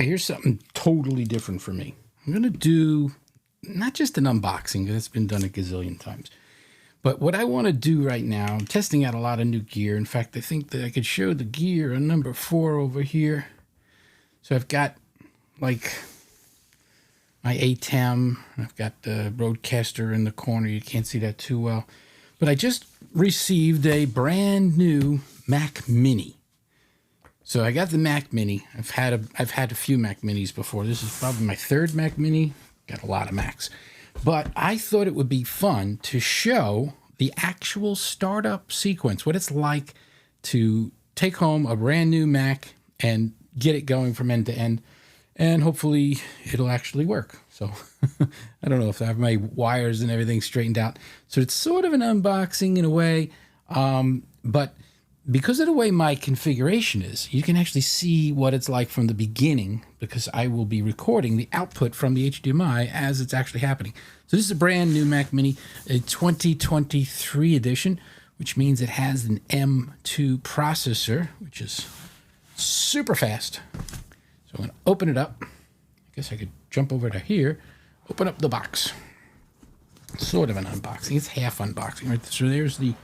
Okay, here's something totally different for me. I'm going to do not just an unboxing, that's been done a gazillion times. But what I want to do right now, I'm testing out a lot of new gear. In fact, I think that I could show the gear on number 4 over here. So I've got like my ATEM. I've got the Roadcaster in the corner. You can't see that too well. But I just received a brand new Mac Mini. So I got the Mac Mini. I've had a few Mac Minis before. This is probably my 3rd Mac Mini. Got a lot of Macs. But I thought it would be fun to show the actual startup sequence, what it's like to take home a brand new Mac and get it going from end to end. And hopefully it'll actually work. So I don't know if I have my wires and everything straightened out. So it's sort of an unboxing in a way. But because of the way my configuration is, you can actually see what it's like from the beginning, because I will be recording the output from the HDMI as it's actually happening. So this is a brand new Mac Mini, a 2023 edition, which means it has an M2 processor, which is super fast. So I'm going to open it up. I guess I could jump over to here, open up the box. Sort of an unboxing. It's half unboxing, right? So there's the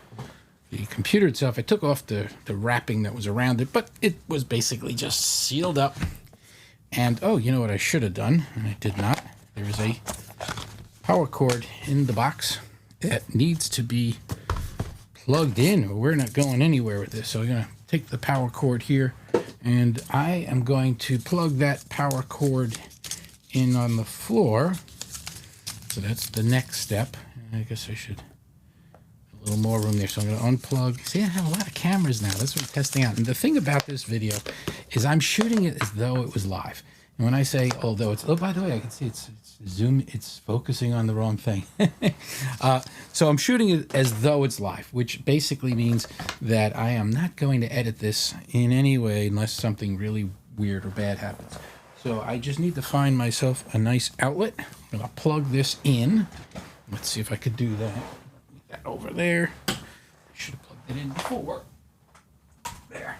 computer itself. I took off the wrapping that was around it, but it was basically just sealed up. And, oh, you know what I should have done, and I did not. There is a power cord in the box that needs to be plugged in, or we're not going anywhere with this. So I'm going to take the power cord here, and I am going to plug that power cord in on the floor. So that's the next step. I guess I should a little more room there, so I'm going to unplug. See, I have a lot of cameras now. That's what I'm testing out. And the thing about this video is I'm shooting it as though it was live. And when I say although it's, oh, by the way, I can see it's zoom, it's focusing on the wrong thing. So I'm shooting it as though it's live, which basically means that I am not going to edit this in any way unless something really weird or bad happens. So I just need to find myself a nice outlet. I'm going to plug this in. Let's see if I could do that. That over there. I should have plugged it in before. There.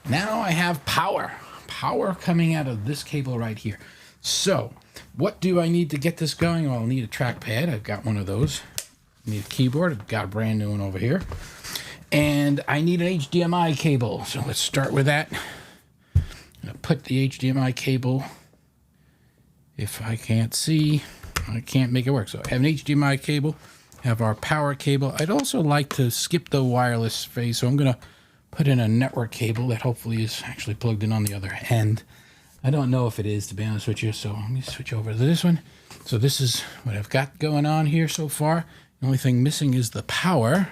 Now I have power. Power coming out of this cable right here. So, what do I need to get this going? Well, I'll need a trackpad. I've got one of those. I need a keyboard. I've got a brand new one over here. And I need an HDMI cable. So let's start with that. I'm going to put the HDMI cable. If I can't see, I can't make it work. So I have an HDMI cable. Have our power cable. I'd also like to skip the wireless phase, so I'm going to put in a network cable that hopefully is actually plugged in on the other end. I don't know if it is, to be honest with you, so let me switch over to this one. So this is what I've got going on here so far. The only thing missing is the power.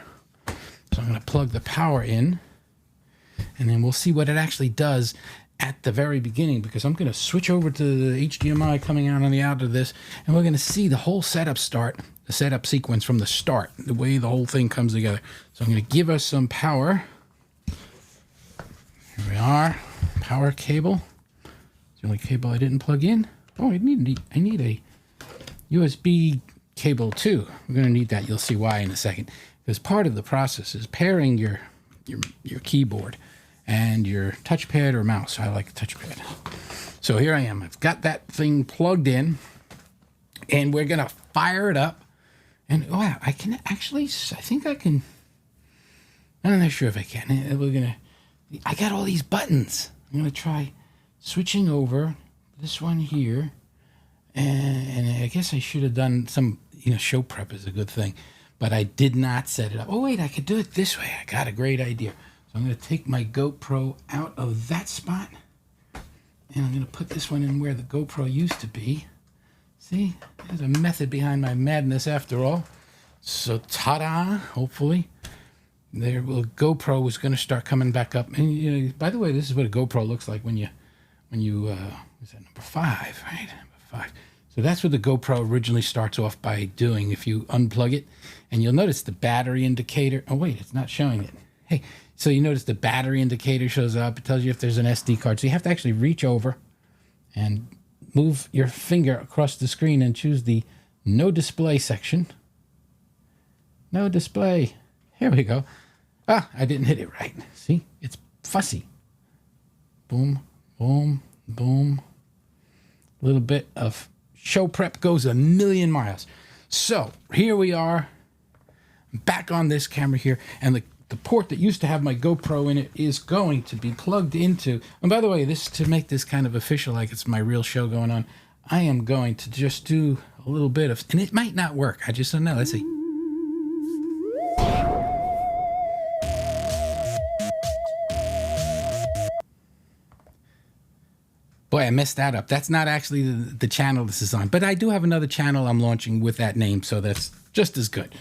So I'm going to plug the power in, and then we'll see what it actually does at the very beginning, because I'm going to switch over to the HDMI coming out on the out of this, and we're going to see the whole setup start, the setup sequence from the start, the way the whole thing comes together. So I'm going to give us some power. Here we are, power cable. It's the only cable I didn't plug in. Oh, I need a USB cable too. We're going to need that. You'll see why in a second. Because part of the process is pairing your keyboard and your touchpad or mouse. I like a touchpad. So here I am. I've got that thing plugged in, and we're going to fire it up. And wow, I can actually, I think I can, I'm not sure if I can. I got all these buttons. I'm going to try switching over this one here. And I guess I should have done some, show prep is a good thing. But I did not set it up. Oh, wait, I could do it this way. I got a great idea. So I'm going to take my GoPro out of that spot, and I'm going to put this one in where the GoPro used to be. See, there's a method behind my madness after all. So ta-da, hopefully. There, well, GoPro is going to start coming back up. And by the way, this is what a GoPro looks like when you is that number 5, right? Number 5. So that's what the GoPro originally starts off by doing. If you unplug it, and you'll notice the battery indicator. Oh wait, it's not showing it. Hey, so you notice the battery indicator shows up. It tells you if there's an SD card. So you have to actually reach over and move your finger across the screen and choose the no display section. No display. Here we go. Ah, I didn't hit it right. See, it's fussy. Boom, boom. Boom. A little bit of show prep goes a million miles. So here we are, back on this camera here, and the port that used to have my GoPro in it is going to be plugged into. And by the way, this to make this kind of official, like it's my real show going on, I am going to just do a little bit of, and it might not work. I just don't know. Let's see. Boy, I messed that up. That's not actually the channel this is on. But I do have another channel I'm launching with that name, so that's just as good.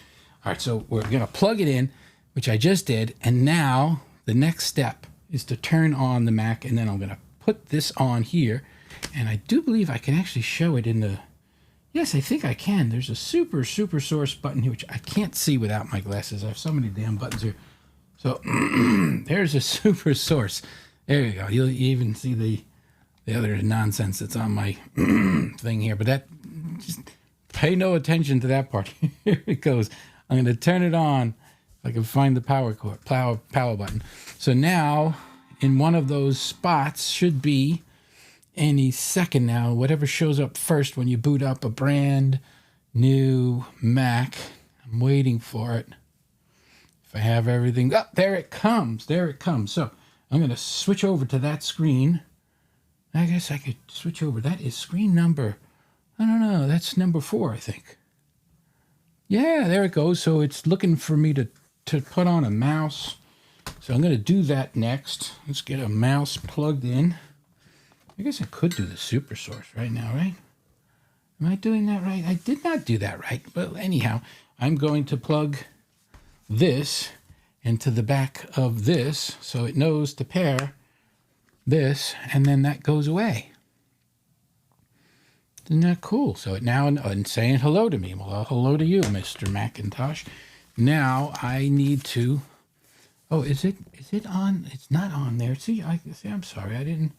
All right, so we're going to plug it in, which I just did. And now the next step is to turn on the Mac, and then I'm going to put this on here. And I do believe I can actually show it in the... Yes, I think I can. There's a super source button here, which I can't see without my glasses. I have so many damn buttons here. So there's a super source. There you go. You'll even see the other nonsense that's on my thing here, but that, just pay no attention to that part. Here it goes. I'm going to turn it on if I can find the power button. So now in one of those spots should be any second now, whatever shows up first when you boot up a brand new Mac. I'm waiting for it. If I have everything, oh, there it comes. There it comes. So I'm going to switch over to that screen. I guess I could switch over. That is screen number, I don't know, that's number 4, I think. Yeah, there it goes. So it's looking for me to put on a mouse. So I'm going to do that next. Let's get a mouse plugged in. I guess I could do the super source right now, right? Am I doing that right? I did not do that right. But anyhow, I'm going to plug this into the back of this so it knows to pair this, and then that goes away. Isn't that cool? So it now it's saying hello to me. Well, hello to you, Mr. Macintosh. Now I need to. Oh, is it on? It's not on there. See, I'm sorry, I didn't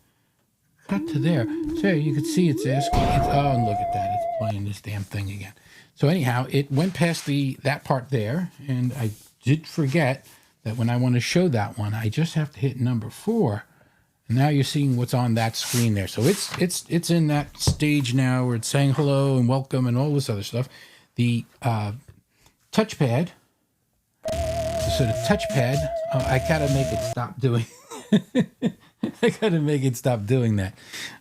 cut to there. So you can see it's asking. Oh, and look at that. It's playing this damn thing again. So anyhow, it went past that part there, and I did forget that when I want to show that one, I just have to hit number 4. Now you're seeing what's on that screen there. So it's in that stage now where it's saying hello and welcome and all this other stuff. The touchpad. So the touchpad, I gotta make it stop doing. I gotta make it stop doing that.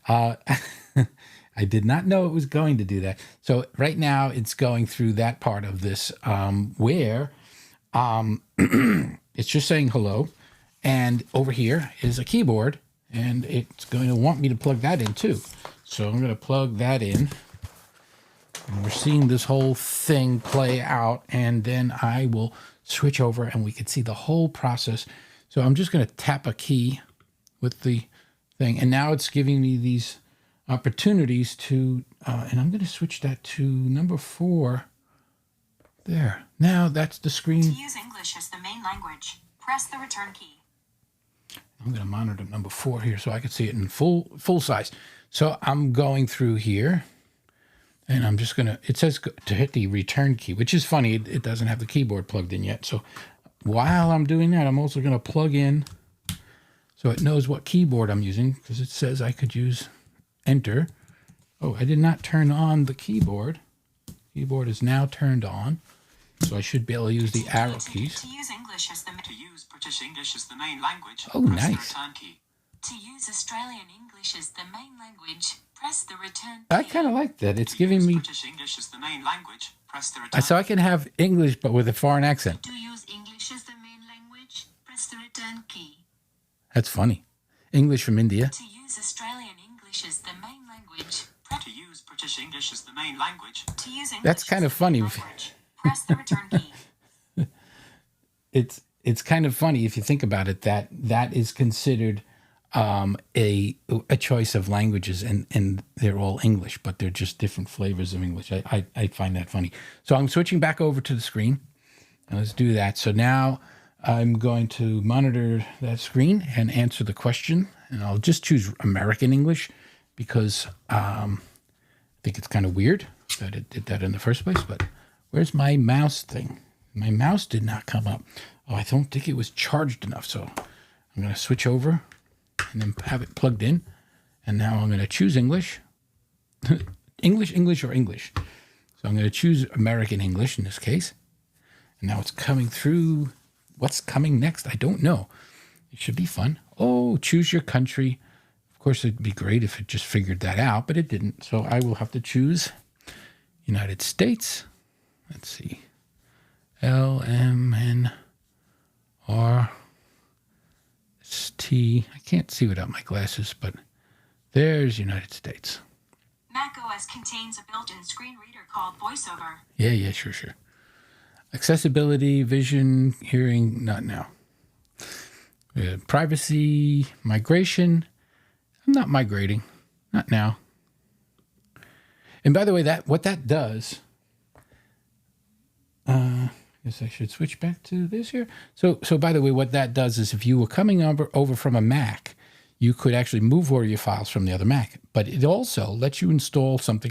I did not know it was going to do that. So right now it's going through that part of this where it's just saying hello, and over here is a keyboard. And it's going to want me to plug that in too. So I'm going to plug that in. And we're seeing this whole thing play out. And then I will switch over and we can see the whole process. So I'm just going to tap a key with the thing. And now it's giving me these opportunities to, and I'm going to switch that to number 4. There. Now that's the screen. To use English as the main language, press the return key. I'm going to monitor number 4 here so I can see it in full size. So I'm going through here, and I'm just going to, it says to hit the return key, which is funny. It doesn't have the keyboard plugged in yet. So while I'm doing that, I'm also going to plug in so it knows what keyboard I'm using, because it says I could use enter. Oh, I did not turn on the keyboard. Keyboard is now turned on. So I should be able to use the arrow keys. To use English as British English as the main language, oh, press nice. the return key. To use Australian English as the main language, press the return key. I kind of like that. It's giving me British English as the main language, press the return so I can have English but with a foreign accent. To use English as the main language, press the return key. That's funny. English from India. To use Australian English as the main language, to use British English as the main language. To use English That's kind of funny. Press the return key. It's kind of funny if you think about it, that is considered a choice of languages, and they're all English, but they're just different flavors of English. I find that funny. So I'm switching back over to the screen, and let's do that. So now I'm going to monitor that screen and answer the question, and I'll just choose American English because I think it's kind of weird that it did that in the first place. But where's my mouse thing? My mouse did not come up. Oh, I don't think it was charged enough. So I'm going to switch over and then have it plugged in. And now I'm going to choose English. English, or English. So I'm going to choose American English in this case. And now it's coming through. What's coming next? I don't know. It should be fun. Oh, choose your country. Of course, it'd be great if it just figured that out, but it didn't. So I will have to choose United States. Let's see. LMNRST. I can't see without my glasses, but there's United States. macOS contains a built-in screen reader called VoiceOver. Yeah, sure. Accessibility, vision, hearing, not now. Privacy, migration. I'm not migrating, not now. And by the way, what that does, I guess I should switch back to this here. So by the way, what that does is if you were coming over from a Mac, you could actually move all your files from the other Mac. But it also lets you install something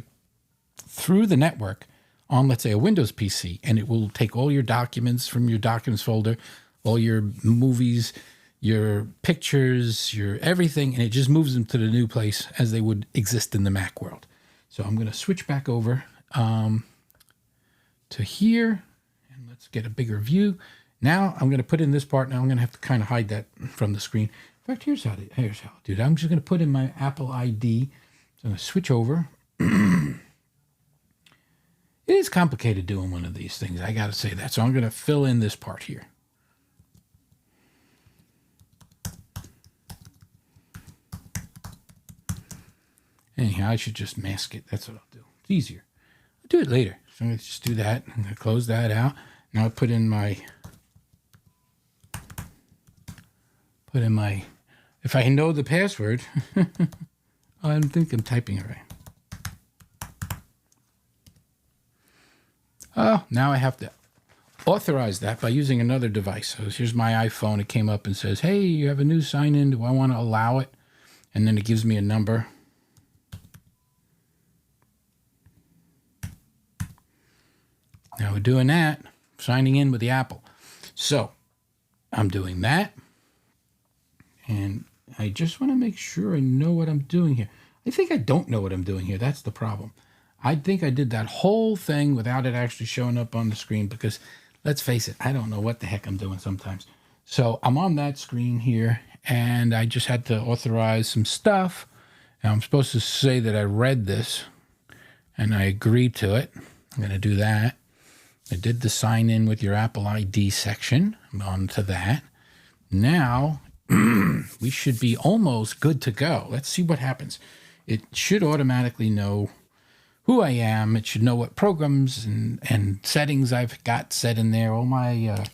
through the network on, let's say, a Windows PC, and it will take all your documents from your documents folder, all your movies, your pictures, your everything, and it just moves them to the new place as they would exist in the Mac world. So I'm going to switch back over to here, and let's get a bigger view. Now I'm going to put in this part. Now I'm going to have to kind of hide that from the screen. In fact, here's how I'll do that. I'm just going to put in my Apple ID. So I'm going to switch over. It is complicated doing one of these things. I got to say that. So I'm going to fill in this part here. Anyhow, I should just mask it. That's what I'll do. It's easier. I'll do it later. So I'm going to just do that. I'm going to close that out. Now I put in my, if I know the password, I don't think I'm typing it right. Oh, now I have to authorize that by using another device. So here's my iPhone. It came up and says, hey, you have a new sign-in. Do I want to allow it? And then it gives me a number. Now we're doing that, signing in with the Apple. So I'm doing that. And I just want to make sure I know what I'm doing here. I think I don't know what I'm doing here. That's the problem. I think I did that whole thing without it actually showing up on the screen because, let's face it, I don't know what the heck I'm doing sometimes. So I'm on that screen here, and I just had to authorize some stuff. Now I'm supposed to say that I read this, and I agreed to it. I'm going to do that. I did the sign in with your Apple ID section. I'm on to that. Now, we should be almost good to go. Let's see what happens. It should automatically know who I am. It should know what programs and settings I've got set in there. All my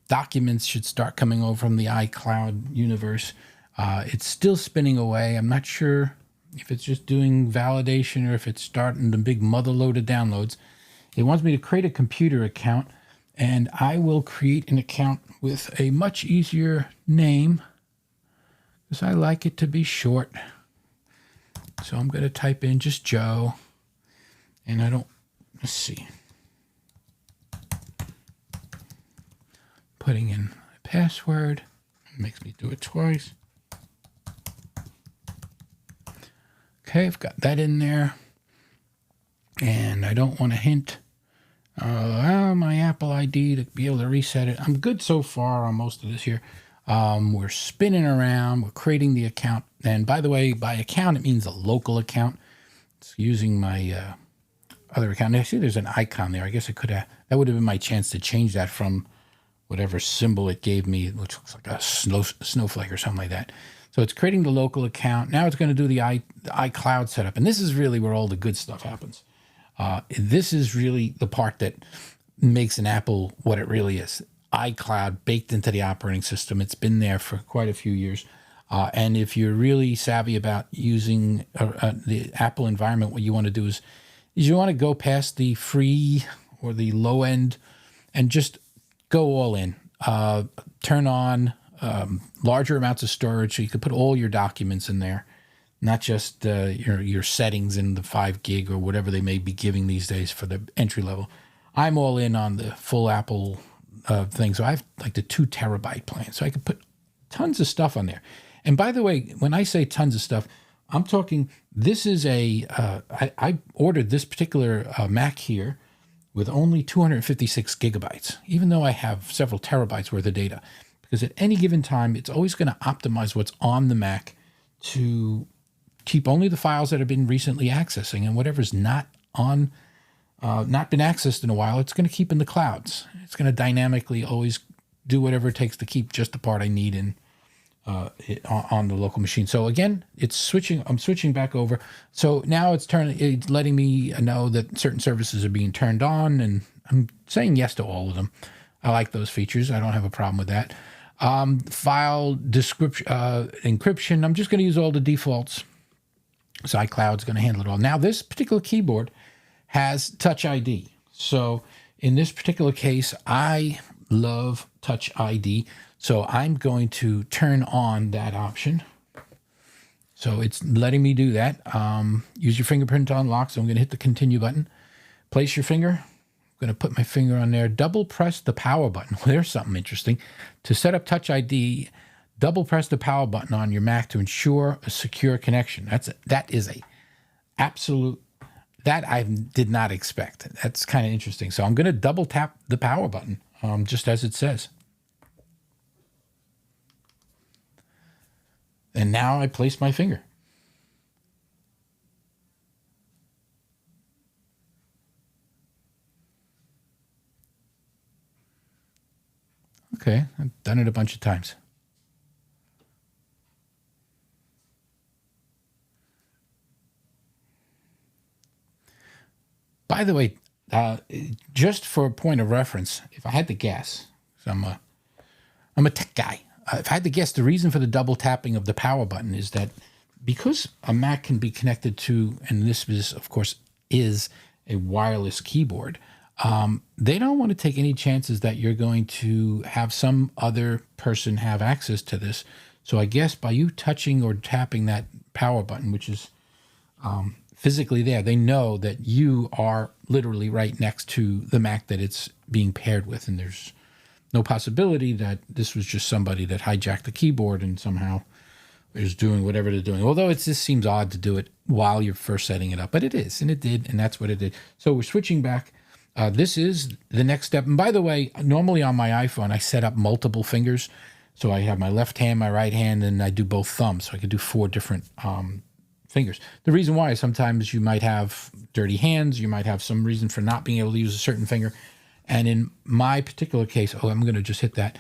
documents should start coming over from the iCloud universe. It's still spinning away. I'm not sure if it's just doing validation or if it's starting the big mother load of downloads. It wants me to create a computer account, and I will create an account with a much easier name because I like it to be short. So I'm going to type in just Joe, and let's see. Putting in my password. It makes me do it twice. Okay, I've got that in there. And I don't want to hint. Allow my Apple ID to be able to reset it. I'm good so far on most of this here. We're spinning around. We're creating the account. And by the way, by account, it means a local account. It's using my other account. I see there's an icon there. I guess it could have, that would have been my chance to change that from whatever symbol it gave me, which looks like a snowflake or something like that. So it's creating the local account. Now it's going to do the iCloud setup. And this is really where all the good stuff happens. This is really the part that makes an Apple what it really is. iCloud baked into the operating system. It's been there for quite a few years. And if you're really savvy about using the Apple environment, what you want to do is you want to go past the free or the low end and just go all in. Turn on larger amounts of storage so you can put all your documents in there. Not just your settings in the 5 gig or whatever they may be giving these days for the entry level. I'm all in on the full Apple thing. So I have like the 2 terabyte plan. So I can put tons of stuff on there. And by the way, when I say tons of stuff, I'm talking, this is I ordered this particular Mac here with only 256 gigabytes, even though I have several terabytes worth of data. Because at any given time, it's always going to optimize what's on the Mac to keep only the files that have been recently accessing, and whatever's not on, not been accessed in a while, it's going to keep in the clouds. It's going to dynamically always do whatever it takes to keep just the part I need in on the local machine. So again, it's switching. I'm switching back over. So now it's letting me know that certain services are being turned on, and I'm saying yes to all of them. I like those features. I don't have a problem with that. File description, encryption. I'm just going to use all the defaults. So iCloud's going to handle it all. Now, this particular keyboard has Touch ID. So in this particular case, I love Touch ID. So I'm going to turn on that option. So it's letting me do that. Use your fingerprint to unlock. So I'm going to hit the continue button. Place your finger. I'm going to put my finger on there. Double press the power button. Well, there's something interesting. To set up Touch ID, double press the power button on your Mac to ensure a secure connection. That is a absolute, that I did not expect. That's kind of interesting. So I'm going to double tap the power button, just as it says. And now I place my finger. Okay, I've done it a bunch of times. By the way, just for a point of reference, if I had to guess, 'cause I'm a tech guy. If I had to guess, the reason for the double tapping of the power button is that because a Mac can be connected to, and this is, of course, is a wireless keyboard, they don't want to take any chances that you're going to have some other person have access to this. So I guess by you touching or tapping that power button, which is physically there, they know that you are literally right next to the Mac that it's being paired with, and there's no possibility that this was just somebody that hijacked the keyboard and somehow is doing whatever they're doing. Although it just seems odd to do it while you're first setting it up, but it is, and it did, and that's what it did. So we're switching back. This is the next step. And by the way, normally on my iPhone, I set up multiple fingers. So I have my left hand, my right hand, and I do both thumbs. So I could do 4 different fingers. The reason why is sometimes you might have dirty hands. You might have some reason for not being able to use a certain finger. And in my particular case, I'm going to just hit that.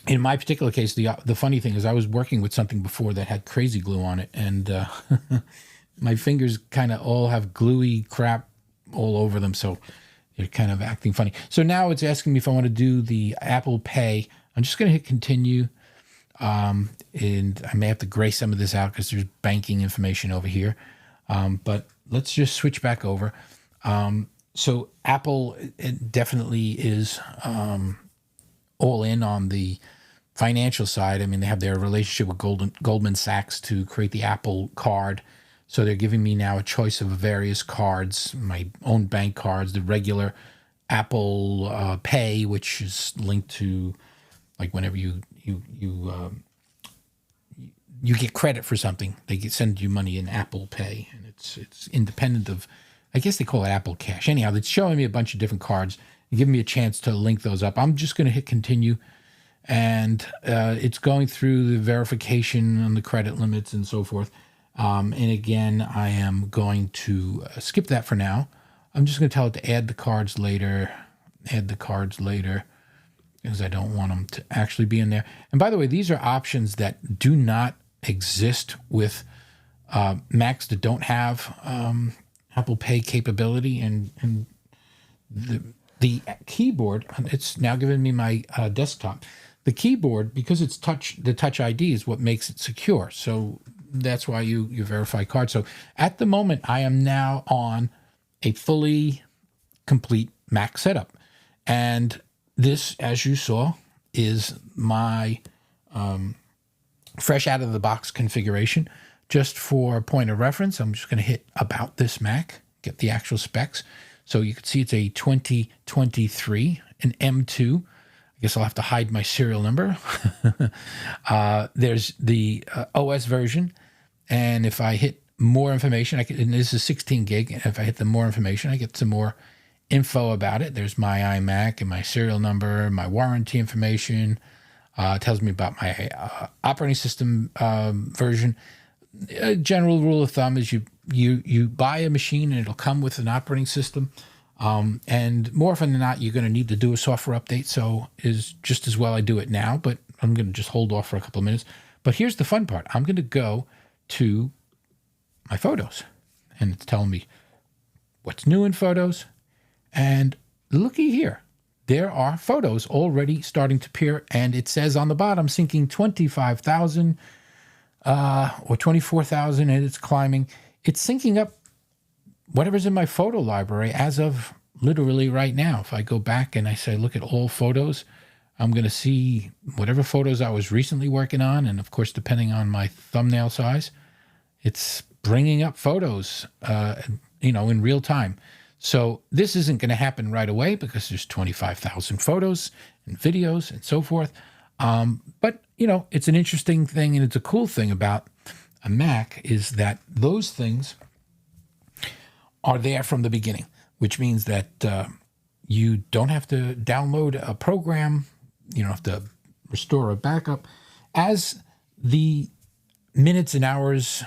In my particular case, the funny thing is I was working with something before that had crazy glue on it. And my fingers kind of all have gluey crap all over them. So they're kind of acting funny. So now it's asking me if I want to do the Apple Pay. I'm just going to hit continue. And I may have to gray some of this out because there's banking information over here. But let's just switch back over. So Apple, it definitely is all in on the financial side. I mean, they have their relationship with Goldman Sachs to create the Apple card. So they're giving me now a choice of various cards, my own bank cards, the regular Apple Pay, which is linked to, like, whenever you get credit for something, they send you money in Apple Pay, and it's independent of, I guess they call it Apple Cash. Anyhow, it's showing me a bunch of different cards and giving me a chance to link those up. I'm just going to hit continue, and it's going through the verification on the credit limits and so forth. And again, I am going to skip that for now. I'm just going to tell it to add the cards later, because I don't want them to actually be in there. And by the way, these are options that do not exist with Macs that don't have Apple Pay capability. And the keyboard, it's now giving me my desktop. The keyboard, because it's the Touch ID is what makes it secure. So that's why you verify cards. So at the moment, I am now on a fully complete Mac setup. And this, as you saw, is my fresh out of the box configuration. Just for a point of reference, I'm just going to hit about this Mac, get the actual specs. So you can see it's a 2023, an M2. I guess I'll have to hide my serial number. There's the OS version, And if I hit more information, and this is 16 gig. And if I hit the more information, I get some more info about it. There's my iMac and my serial number, my warranty information. It tells me about my operating system version. A general rule of thumb is you buy a machine and it'll come with an operating system. And more often than not, you're going to need to do a software update. So is just as well I do it now, but I'm going to just hold off for a couple of minutes. But here's the fun part. I'm going to go to my photos, and it's telling me what's new in photos. And looky here, there are photos already starting to appear, and it says on the bottom, syncing 25,000 or 24,000, and it's climbing. It's syncing up whatever's in my photo library as of literally right now. If I go back and I say, look at all photos, I'm going to see whatever photos I was recently working on. And of course, depending on my thumbnail size, it's bringing up photos, in real time. So this isn't going to happen right away because there's 25,000 photos and videos and so forth. But, it's an interesting thing, and it's a cool thing about a Mac is that those things are there from the beginning, which means that you don't have to download a program. You don't have to restore a backup. As the minutes and hours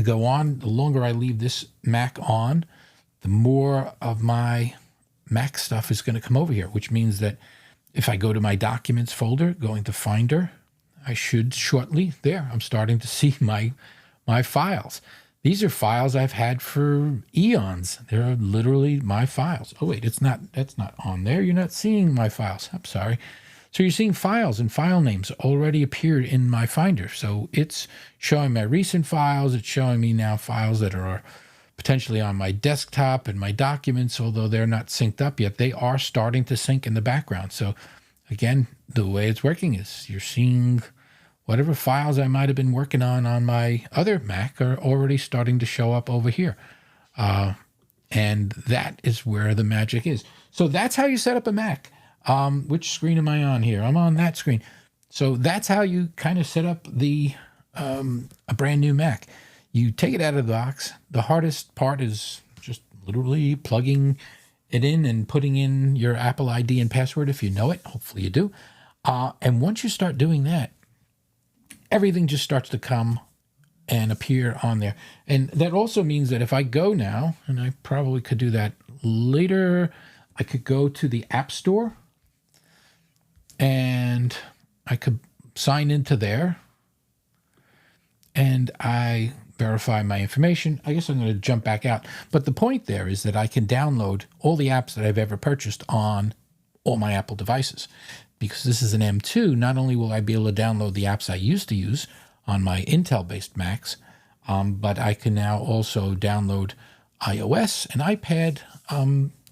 go on, the longer I leave this Mac on, the more of my Mac stuff is going to come over here, which means that if I go to my Documents folder, going to Finder, I should shortly, there, I'm starting to see my files. These are files I've had for eons. They're literally my files. Oh, wait, that's not on there. You're not seeing my files. I'm sorry. So you're seeing files and file names already appeared in my Finder. So it's showing my recent files. It's showing me now files that are potentially on my desktop and my documents, although they're not synced up yet. They are starting to sync in the background. So again, the way it's working is you're seeing whatever files I might have been working on my other Mac are already starting to show up over here. And that is where the magic is. So that's how you set up a Mac. Which screen am I on here? I'm on that screen. So that's how you kind of set up a brand new Mac. You take it out of the box. The hardest part is just literally plugging it in and putting in your Apple ID and password if you know it. Hopefully you do. And once you start doing that, everything just starts to come and appear on there. And that also means that if I go now, and I probably could do that later, I could go to the App Store and I could sign into there and I verify my information. I guess I'm going to jump back out. But the point there is that I can download all the apps that I've ever purchased on all my Apple devices. Because this is an M2, not only will I be able to download the apps I used to use on my Intel-based Macs, but I can now also download iOS and iPad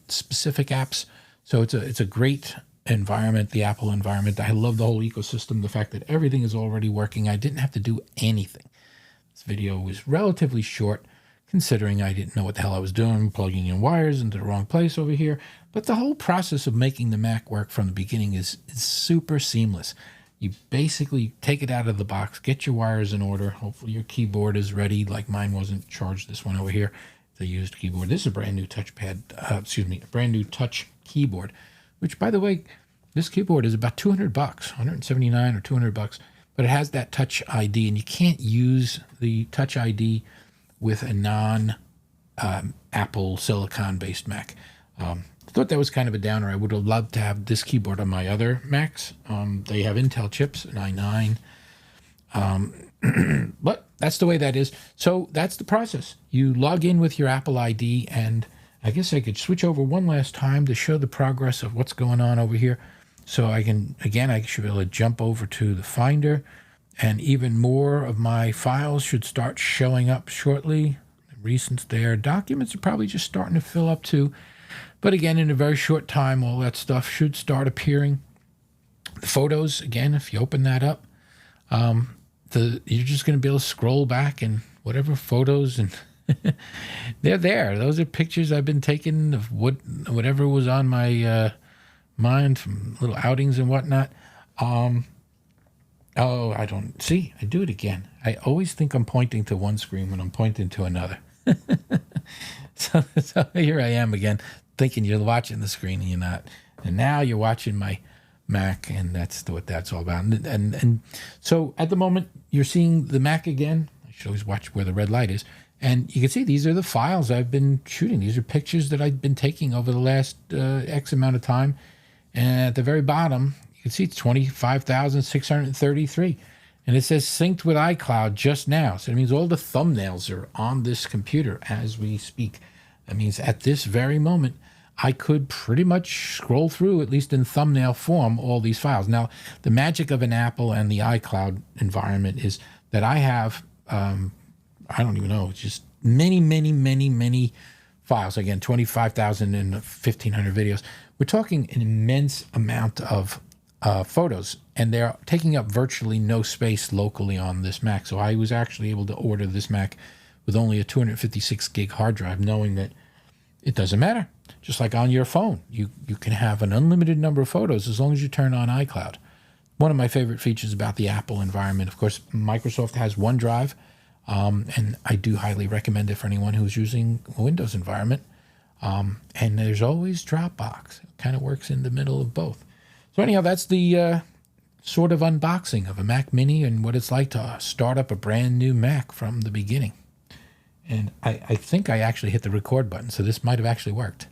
specific apps. So it's a great environment, the Apple environment. I love the whole ecosystem, the fact that everything is already working. I didn't have to do anything. This video was relatively short, considering I didn't know what the hell I was doing, plugging in wires into the wrong place over here. But the whole process of making the Mac work from the beginning is super seamless. You basically take it out of the box, get your wires in order. Hopefully your keyboard is ready, like mine wasn't charged. This one over here, the used keyboard. This is a brand new touchpad, a brand new touch keyboard, which, by the way, this keyboard is about $200, 179 or $200, but it has that Touch ID, and you can't use the Touch ID with a non-Apple silicon-based Mac. I thought that was kind of a downer. I would have loved to have this keyboard on my other Macs. They have Intel chips, an i9. But that's the way that is. So that's the process. You log in with your Apple ID, and I guess I could switch over one last time to show the progress of what's going on over here. So I should be able to jump over to the Finder, and even more of my files should start showing up shortly. The recents there. Documents are probably just starting to fill up too. But again, in a very short time, all that stuff should start appearing. The photos, again, if you open that up, you're just going to be able to scroll back and whatever photos, and they're there. Those are pictures I've been taking of whatever was on my mind from little outings and whatnot. Oh, I don't see. I do it again. I always think I'm pointing to one screen when I'm pointing to another. So here I am again, thinking you're watching the screen and you're not. And now you're watching my Mac, and that's what that's all about. And so at the moment, you're seeing the Mac again. I should always watch where the red light is. And you can see these are the files I've been shooting. These are pictures that I've been taking over the last X amount of time. And at the very bottom, you can see it's 25,633. And it says synced with iCloud just now. So it means all the thumbnails are on this computer as we speak. That means at this very moment, I could pretty much scroll through, at least in thumbnail form, all these files. Now, the magic of an Apple and the iCloud environment is that I have, I don't even know, just many files. Again, 25,000 and 1,500 videos. We're talking an immense amount of photos, and they're taking up virtually no space locally on this Mac. So I was actually able to order this Mac with only a 256 gig hard drive, knowing that it doesn't matter. Just like on your phone, you can have an unlimited number of photos as long as you turn on iCloud. One of my favorite features about the Apple environment, of course, Microsoft has OneDrive, and I do highly recommend it for anyone who's using a Windows environment. And there's always Dropbox. It kind of works in the middle of both. So anyhow, that's the sort of unboxing of a Mac Mini and what it's like to start up a brand new Mac from the beginning. And I think I actually hit the record button, so this might have actually worked.